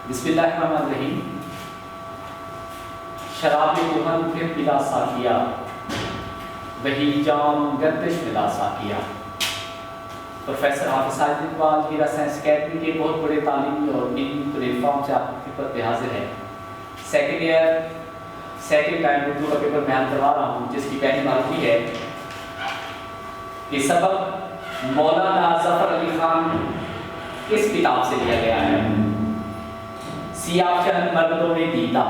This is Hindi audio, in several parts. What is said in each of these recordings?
बिस्मिल्लाहिर्रहमानिर्रहीम। शराब कुहन फिर पिला साकिया, वही जाम गर्दिश मिला साकिया। प्रोफेसर हाफिज साजिद इकबाल हीरा साइंस अकेडमी के बहुत बड़े तालीमी और इल्मी प्लेटफॉर्म से आपकी खिदमत में हाजिर है। Second year second time Urdu का पेपर बयान करवा रहा हूँ, जिसकी पहली मारूफी है कि सबक मौलाना जफर अली खान किस किताब से लिया गया है। सी ऑप्शन मर्दों में दीदा।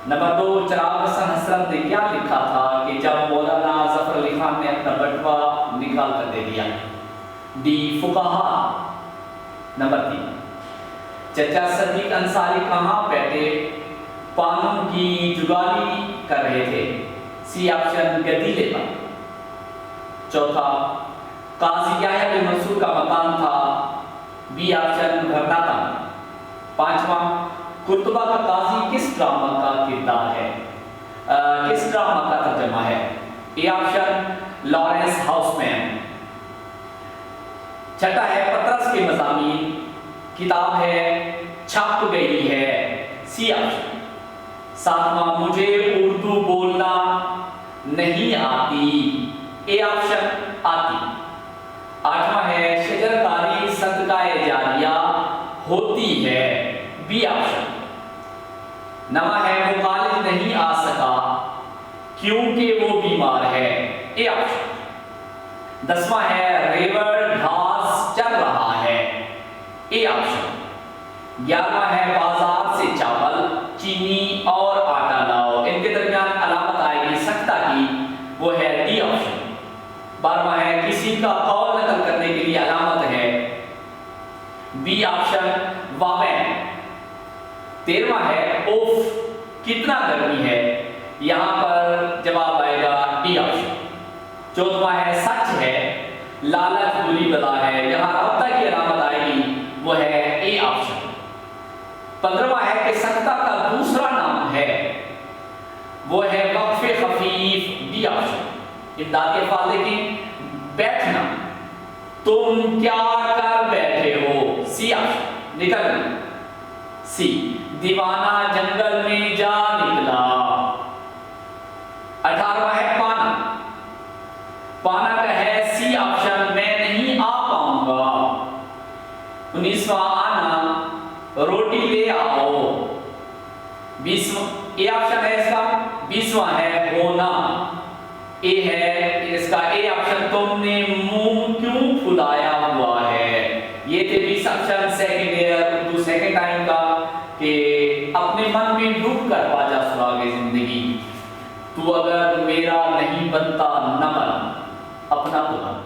नंबर 2 चिराग हसन हसरत ने क्या लिखा था कि जब मौलाना जफर अली खान ने अपना बटवा निकाल कर दे दिया। डी फुकाहा। नंबर 3 चचा सदीक अंसारी कहाँ बैठे पानों की जुगाली कर रहे थे। सी ऑप्शन गदीले पर। चौथा काजी याह्या बिन मंसूर का मकान था। बी ऑप्शन घरनाता। पांचवा कुर्तुबा का काजी किस ड्रामा का किरदार है, किस ड्रामा का तर्जमा है। A option Lawrence houseman. छठा है पतरस के मज़ामीन, किताब है छप गई है। C option. सातवां मुझे उर्दू बोलना नहीं आती। ए ऑप्शन आती। आठवां है शजरकारी सदकाए जारिया होती है। B option. नवा है वो कॉलेज नहीं आ सका क्योंकि वो बीमार है। A option. 10वां है रेवड़ घास चल रहा है। A option. 11वां है बाजार से चावल चीनी और आटा लाओ। इनके दरमियान अलामत आएगी सख्ता की, वो है डी ऑप्शन। 12वां है किसी का कौल नकल करने के लिए अलामत है। B option वावेन। 13वां है ओफ कितना गर्मी है, यहां पर जवाब आएगा डी ऑप्शन। 14वां है सच है लालच बुरी बला है, यहां रब्ता की अलामत आएगी, वो है ए ऑप्शन। 15वां है कि सख्ता का दूसरा नाम है, वो है वक्फे खफीफ। D option. इमदाद के अल्फाज देखें। बैठना तुम क्या कर बैठे हो। C option. निकलना। सी दीवाना जंगल में जा निकला। 18वां है पाना। पाना का है सी ऑप्शन मैं नहीं आ पाऊंगा। 19वां आना रोटी ले आओ। 20वां ए ऑप्शन है इसका। 20वां है होना। ए है इसका ए ऑप्शन तुमने मुंह क्यों फुलाया हुआ है। ये थे 20 option second year Urdu second time का कि अपने मन में डूब कर बाजा सुरागे जिंदगी। तू अगर मेरा नहीं बनता न बन अपना तो बन।